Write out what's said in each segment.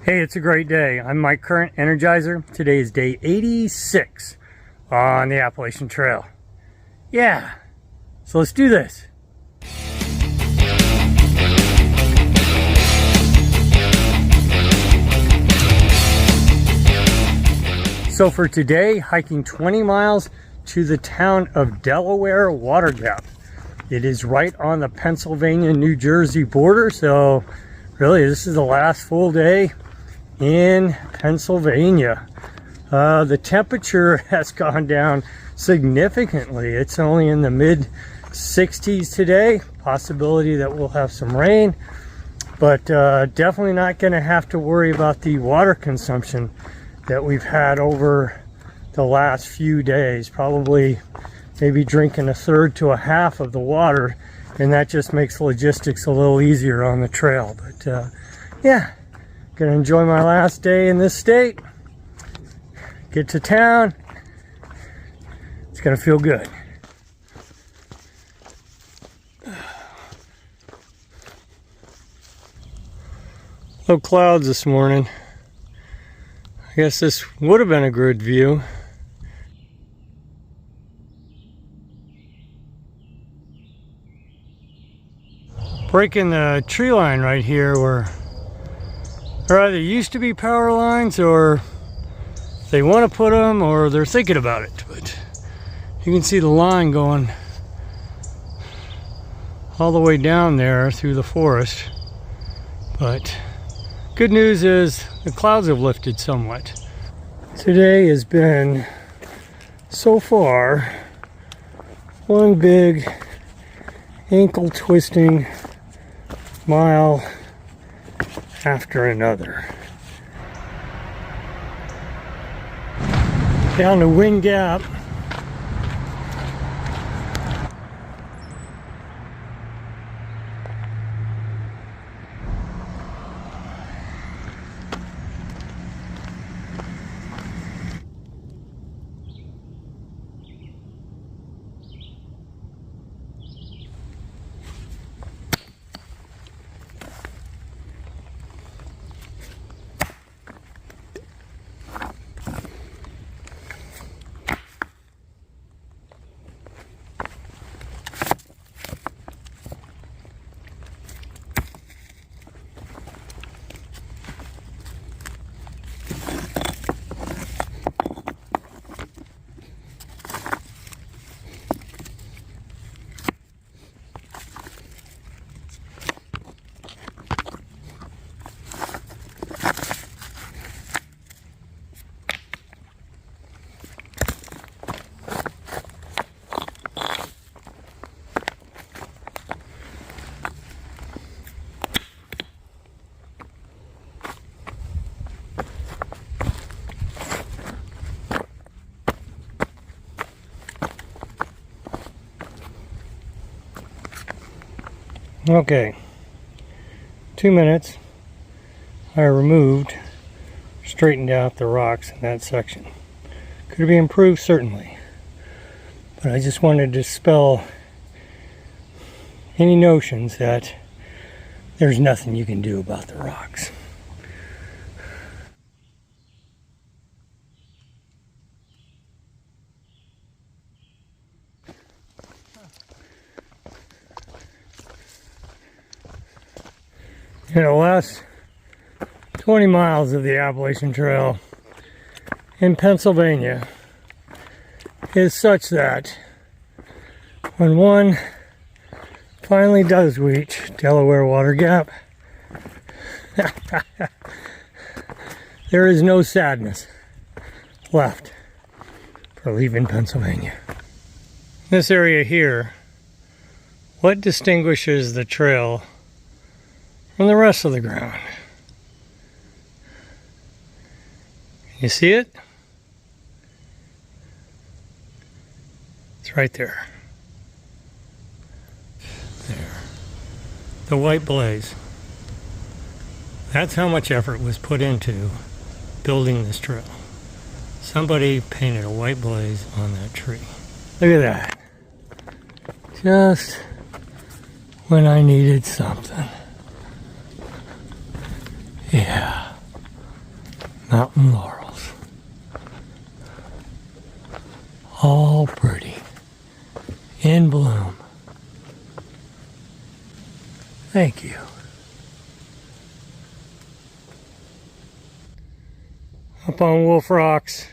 Hey, it's a great day. I'm Mike Current, Energizer. Today is day 86 on the Appalachian Trail. Yeah, so let's do this. So for today, hiking 20 miles to the town of Delaware Water Gap. It is right on the Pennsylvania-New Jersey border, so really this is the last full day in Pennsylvania. The temperature has gone down significantly. It's only in the mid 60s today. Possibility that we'll have some rain, but definitely not going to have to worry about the water consumption that we've had over the last few days. Probably maybe drinking a third to a half of the water, and that just makes logistics a little easier on the trail. But yeah, gonna enjoy my last day in this state. Get to town. It's gonna feel good. Low clouds this morning. I guess this would have been a good view. Breaking the tree line right here where there either used to be power lines, or they want to put them, or they're thinking about it. But you can see the line going all the way down there through the forest. But good news is the clouds have lifted somewhat. Today has been, so far, one big ankle twisting mile after another. Down the Wind Gap. Okay, 2 minutes. I removed, straightened out the rocks in that section. Could be improved, certainly, but I just wanted to dispel any notions that there's nothing you can do about the rocks. You know, last 20 miles of the Appalachian Trail in Pennsylvania is such that when one finally does reach Delaware Water Gap, there is no sadness left for leaving Pennsylvania. This area here, what distinguishes the trail from the rest of the ground? You see it? It's right there. There. The white blaze. That's how much effort was put into building this trail. Somebody painted a white blaze on that tree. Look at that. Just when I needed something. Yeah. Mountain laurels. All pretty. In bloom. Thank you. Up on Wolf Rocks.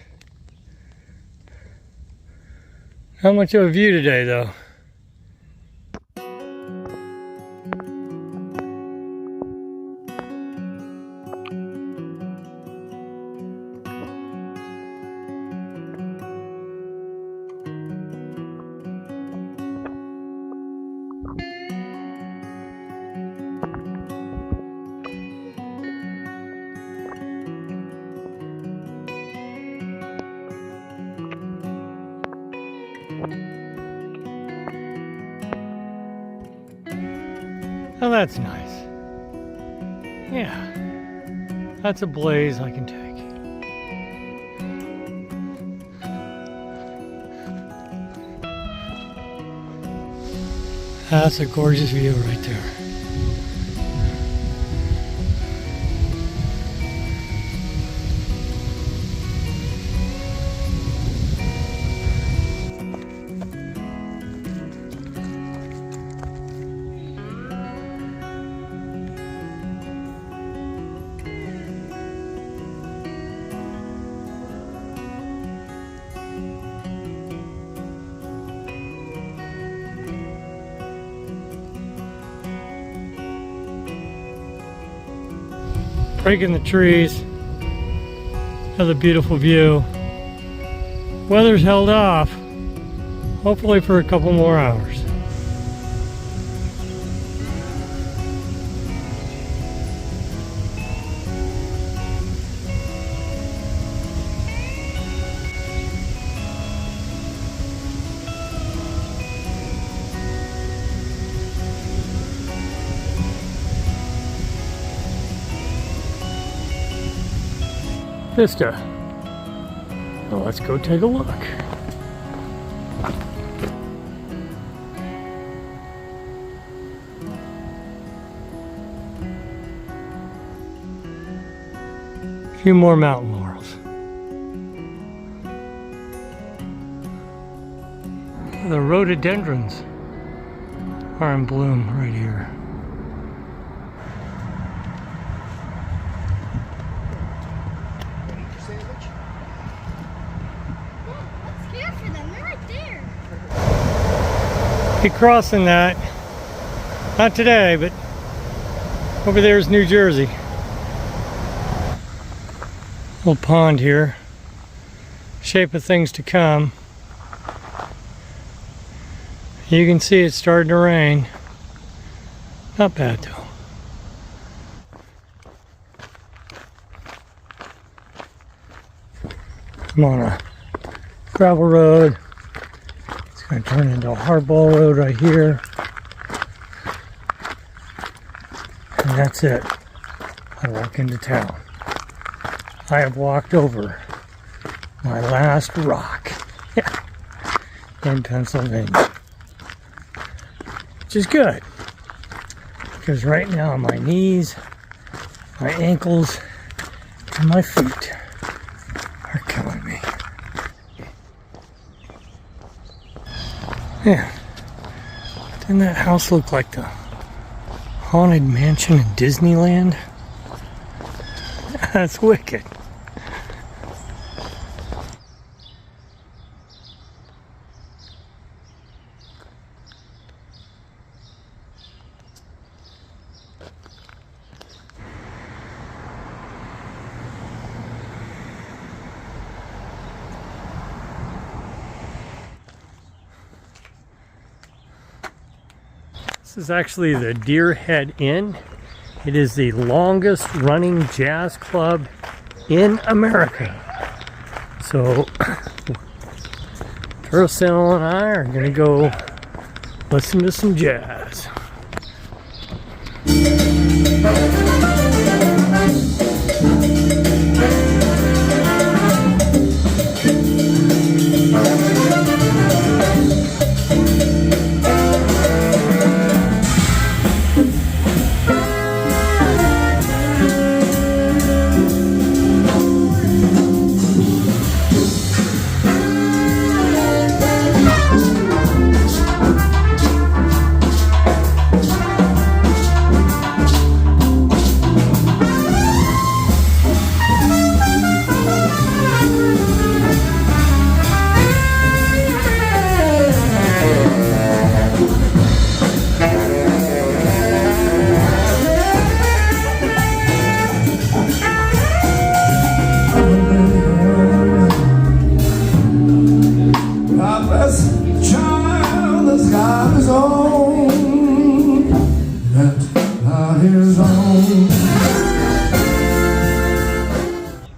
Not much of a view today though. Oh, that's nice. Yeah, that's a blaze I can take. That's a gorgeous view right there. Breaking the trees. Another beautiful view. Weather's held off, hopefully for a couple more hours. Vista. Well, let's go take a look. A few more mountain laurels. The rhododendrons are in bloom right here. Be crossing that, not today, but over there is New Jersey. Little pond here, shape of things to come. You can see it's starting to rain. Not bad though. I'm on a gravel road. Going to turn into a hardball road right here, and that's it. I walk into town. I have walked over my last rock in Pennsylvania, which is good because right now my knees, my ankles, and my feet are killing me. Yeah, didn't that house look like the haunted mansion in Disneyland? That's wicked. This is actually the Deer Head Inn. It is the longest running jazz club in America. So, Turcell and I are gonna go listen to some jazz.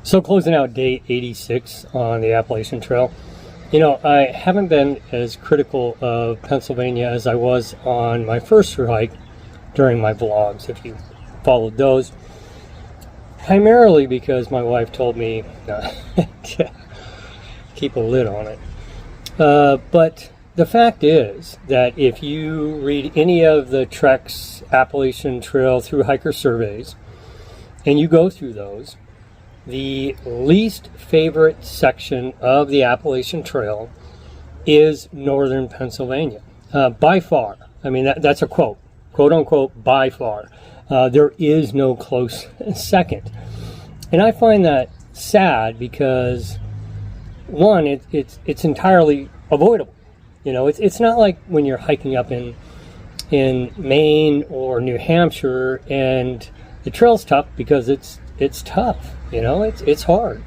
So closing out day 86 on the Appalachian Trail. You know, I haven't been as critical of Pennsylvania as I was on my first through hike during my vlogs, if you followed those. Primarily because my wife told me to keep a lid on it. But the fact is that if you read any of the Trek's Appalachian Trail through hiker surveys, and you go through those, the least favorite section of the Appalachian Trail is northern Pennsylvania, by far. I mean, that's a quote unquote, by far. There is no close second. And I find that sad because, one, it's entirely avoidable. You know, it's not like when you're hiking up in Maine or New Hampshire and the trail's tough because it's tough. You know, it's hard.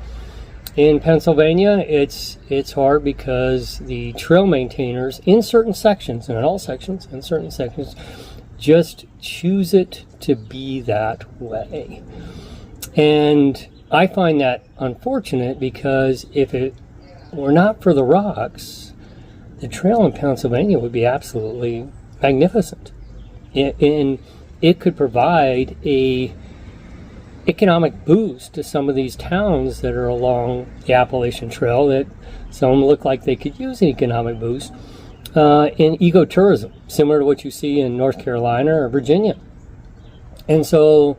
In Pennsylvania, it's hard because the trail maintainers in certain sections, and in all sections, in certain sections, just choose it to be that way. And I find that unfortunate because if it were not for the rocks, the trail in Pennsylvania would be absolutely magnificent. And it could provide a economic boost to some of these towns that are along the Appalachian Trail that some of them look like they could use an economic boost in ecotourism, similar to what you see in North Carolina or Virginia. And so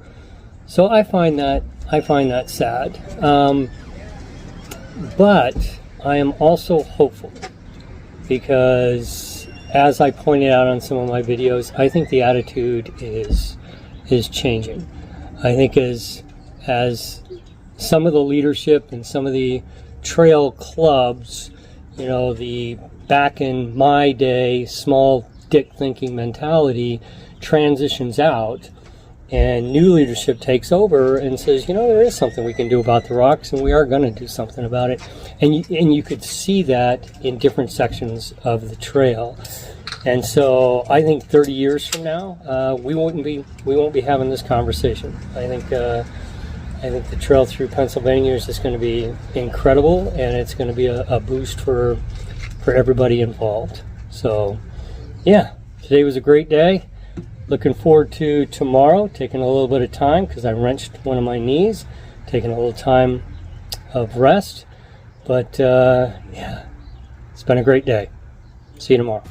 I find that sad. But I am also hopeful because, as I pointed out on some of my videos, I think the attitude is changing. I think as some of the leadership and some of the trail clubs, you know, the back in my day small dick thinking mentality transitions out and new leadership takes over and says, you know, there is something we can do about the rocks and we are going to do something about it. And you could see that in different sections of the trail. And so I think 30 years from now, we won't be having this conversation. I think the trail through Pennsylvania is just going to be incredible, and it's going to be a boost for everybody involved. So, yeah, today was a great day. Looking forward to tomorrow, taking a little bit of time because I wrenched one of my knees, taking a little time of rest. But, yeah, it's been a great day. See you tomorrow.